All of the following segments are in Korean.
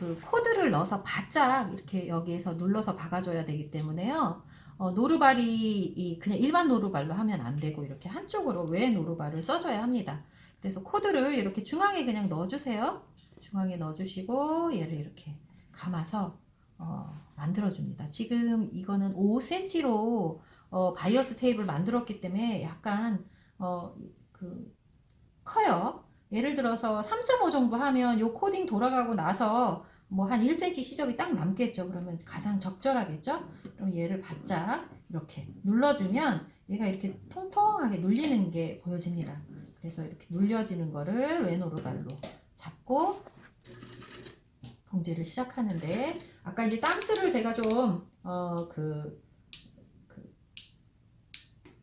그 코드를 넣어서 바짝 이렇게 여기에서 눌러서 박아줘야 되기 때문에요. 노루발이 그냥 일반 노루발로 하면 안 되고 이렇게 한쪽으로 외 노루발을 써줘야 합니다. 그래서 코드를 이렇게 중앙에 그냥 넣어주세요. 중앙에 넣어주시고 얘를 이렇게 감아서 만들어줍니다. 지금 이거는 5cm로 바이어스 테이프를 만들었기 때문에 약간 커요. 예를 들어서 3.5 정도 하면 요 코딩 돌아가고 나서 뭐 한 1cm 시접이 딱 남겠죠. 그러면 가장 적절하겠죠. 그럼 얘를 바짝 이렇게 눌러주면 얘가 이렇게 통통하게 눌리는 게 보여집니다. 그래서 이렇게 눌려지는 거를 왼오른발로 잡고 봉제를 시작하는데, 아까 이제 땀수를 제가 좀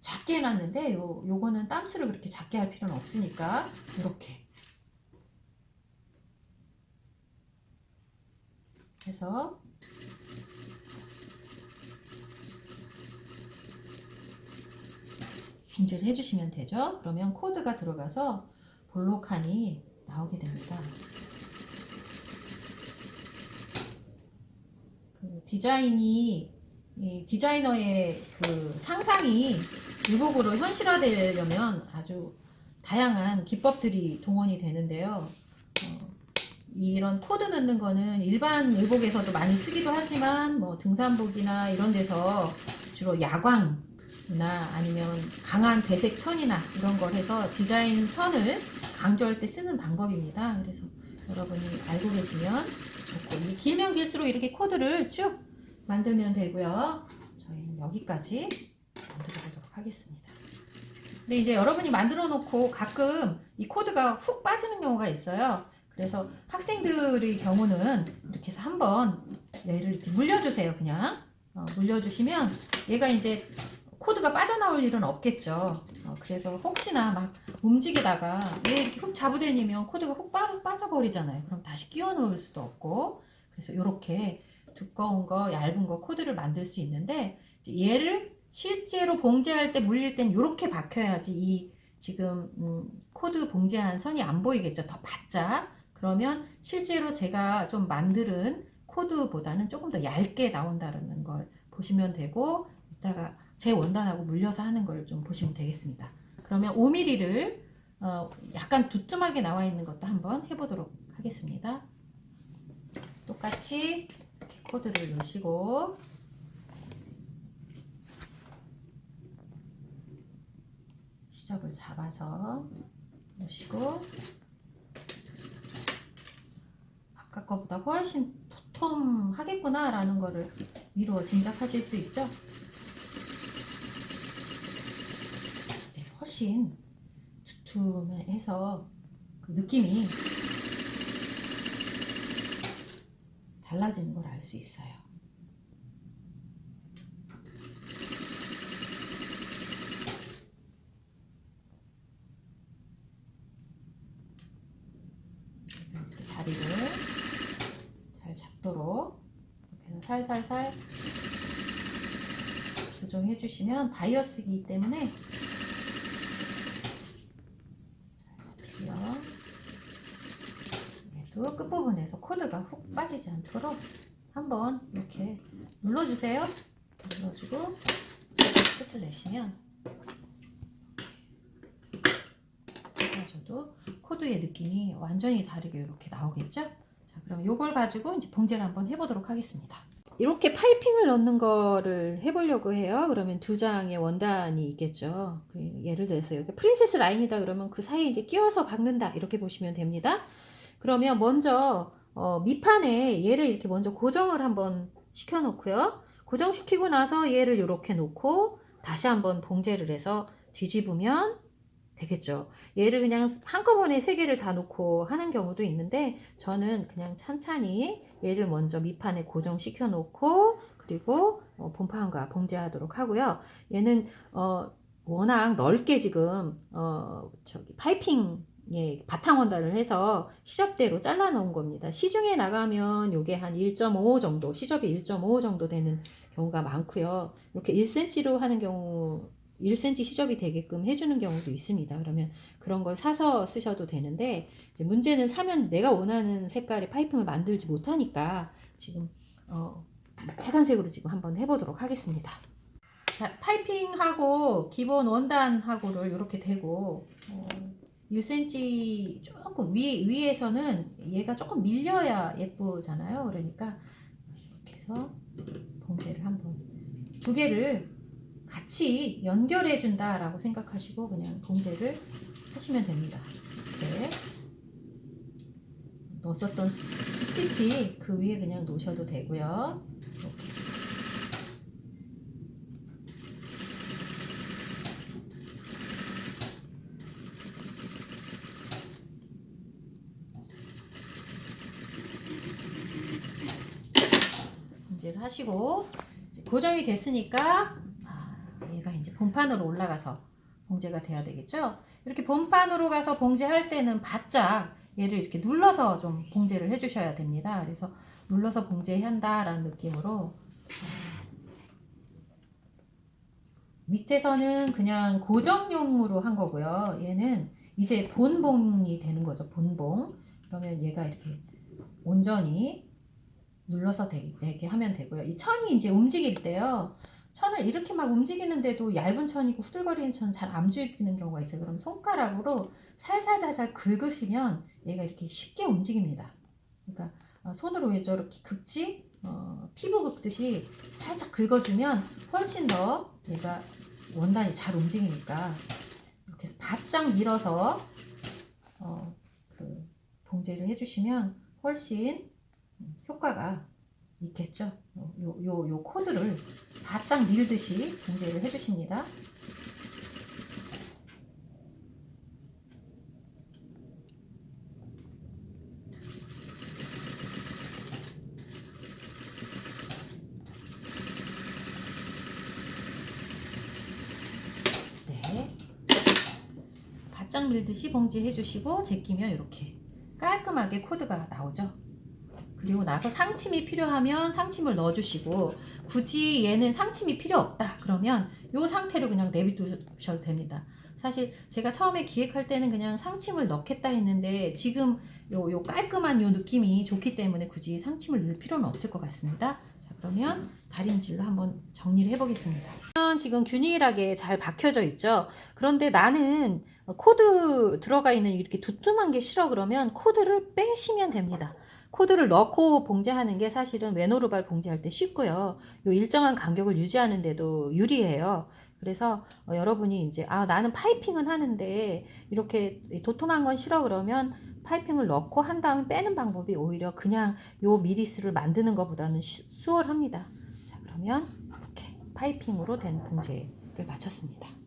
작게 해놨는데 요거는 땀수를 그렇게 작게 할 필요는 없으니까 이렇게 해서 봉제를 해주시면 되죠. 그러면 코드가 들어가서 볼록하니 나오게 됩니다. 그 디자이너의 그 상상이 의복으로 현실화되려면 아주 다양한 기법들이 동원이 되는데요. 이런 코드 넣는 거는 일반 의복에서도 많이 쓰기도 하지만 뭐 등산복이나 이런 데서 주로 야광이나 아니면 강한 배색 천이나 이런 걸 해서 디자인 선을 강조할 때 쓰는 방법입니다. 그래서 여러분이 알고 계시면 좋고, 길면 길수록 이렇게 코드를 쭉 만들면 되고요. 저희는 여기까지 만들어 보도록 하겠습니다. 근데 이제 여러분이 만들어 놓고 가끔 이 코드가 훅 빠지는 경우가 있어요. 그래서 학생들의 경우는 이렇게 해서 한번 얘를 이렇게 물려주세요. 그냥 물려주시면 얘가 이제 코드가 빠져나올 일은 없겠죠. 그래서 혹시나 막 움직이다가 얘 이렇게 훅 잡으다니면 코드가 훅 빠져버리잖아요. 그럼 다시 끼워 놓을 수도 없고, 그래서 이렇게 두꺼운 거 얇은 거 코드를 만들 수 있는데, 얘를 실제로 봉제할 때 물릴 땐 이렇게 박혀야지 이 지금 코드 봉제한 선이 안 보이겠죠. 더 바짝. 그러면 실제로 제가 좀 만드는 코드보다는 조금 더 얇게 나온다는 걸 보시면 되고, 이따가 제 원단하고 물려서 하는 걸 좀 보시면 되겠습니다. 그러면 5mm를 약간 두툼하게 나와 있는 것도 한번 해보도록 하겠습니다. 똑같이 이렇게 코드를 넣으시고 시접을 잡아서 넣으시고, 아까 거보다 훨씬 도톰하겠구나 라는 거를 미루어 짐작하실 수 있죠. 네, 훨씬 두툼해서 그 느낌이 달라지는 걸 알 수 있어요. 이렇게 자리를 잘 잡도록 이렇게 살살살 조정해 주시면 바이어스이기 때문에 잘 잡히고요. 얘도 끝부분에서 코드가 훅 빠지지 않도록 한번 이렇게 눌러주세요. 눌러주고 끝을 내시면 잡아줘도 코드의 느낌이 완전히 다르게 이렇게 나오겠죠? 자, 그럼 이걸 가지고 이제 봉제를 한번 해보도록 하겠습니다. 이렇게 파이핑을 넣는 거를 해보려고 해요. 그러면 두 장의 원단이 있겠죠. 예를 들어서 여기 프린세스 라인이다 그러면 그 사이에 이제 끼워서 박는다 이렇게 보시면 됩니다. 그러면 먼저 밑판에 얘를 이렇게 먼저 고정을 한번 시켜 놓고요. 고정시키고 나서 얘를 이렇게 놓고 다시 한번 봉제를 해서 뒤집으면 되겠죠. 얘를 그냥 한꺼번에 3개를 다 놓고 하는 경우도 있는데, 저는 그냥 찬찬히 얘를 먼저 밑판에 고정시켜 놓고 그리고 본판과 봉제하도록 하고요. 얘는 워낙 넓게 지금 파이핑 바탕 원단을 해서 시접대로 잘라 놓은 겁니다. 시중에 나가면 요게 한 1.5 정도, 시접이 1.5 정도 되는 경우가 많고요. 이렇게 1cm로 하는 경우 1cm 시접이 되게끔 해주는 경우도 있습니다. 그러면 그런 걸 사서 쓰셔도 되는데, 이제 문제는 사면 내가 원하는 색깔의 파이핑을 만들지 못하니까 지금 빨간색으로 지금 한번 해보도록 하겠습니다. 자, 파이핑하고 기본 원단하고를 이렇게 대고 1cm 조금 위에서는 얘가 조금 밀려야 예쁘잖아요. 그러니까 이렇게 해서 봉제를 한번 두 개를 같이 연결해 준다라고 생각하시고 그냥 봉제를 하시면 됩니다. 이렇게 넣었었던 스티치 그 위에 그냥 놓으셔도 되고요. 이렇게. 봉제를 하시고 이제 고정이 됐으니까 얘가 이제 본판으로 올라가서 봉제가 돼야 되겠죠. 이렇게 본판으로 가서 봉제할 때는 바짝 얘를 이렇게 눌러서 좀 봉제를 해주셔야 됩니다. 그래서 눌러서 봉제한다라는 느낌으로 밑에서는 그냥 고정용으로 한 거고요. 얘는 이제 본봉이 되는 거죠. 본봉. 그러면 얘가 이렇게 온전히 눌러서 되게 하면 되고요. 이 천이 이제 움직일 때요. 천을 이렇게 막 움직이는데도 얇은 천이고 후들거리는 천은 잘 안 움직이는 경우가 있어요. 그럼 손가락으로 살살살살 긁으시면 얘가 이렇게 쉽게 움직입니다. 그러니까 손으로 해서 이렇게 긁지 피부 긁듯이 살짝 긁어주면 훨씬 더 얘가 원단이 잘 움직이니까 이렇게 해서 바짝 밀어서 그 봉제를 해주시면 훨씬 효과가 있겠죠. 요 코드를 바짝 밀듯이 봉제를 해주십니다. 네, 바짝 밀듯이 봉제해 주시고 제끼면 이렇게 깔끔하게 코드가 나오죠. 그리고 나서 상침이 필요하면 상침을 넣어주시고 굳이 얘는 상침이 필요 없다 그러면 이 상태로 그냥 내비두셔도 됩니다. 사실 제가 처음에 기획할 때는 그냥 상침을 넣겠다 했는데 지금 요 깔끔한 요 느낌이 좋기 때문에 굳이 상침을 넣을 필요는 없을 것 같습니다. 자, 그러면 다림질로 한번 정리를 해 보겠습니다. 지금 균일하게 잘 박혀져 있죠. 그런데 나는 코드 들어가 있는 이렇게 두툼한 게 싫어 그러면 코드를 빼시면 됩니다. 코드를 넣고 봉제하는 게 사실은 외노르발 봉제할 때 쉽고요. 요 일정한 간격을 유지하는데도 유리해요. 그래서 여러분이 이제 나는 파이핑은 하는데 이렇게 도톰한 건 싫어 그러면 파이핑을 넣고 한 다음에 빼는 방법이 오히려 그냥 요 미리스를 만드는 것보다는 수월합니다. 자, 그러면 이렇게 파이핑으로 된 봉제를 마쳤습니다.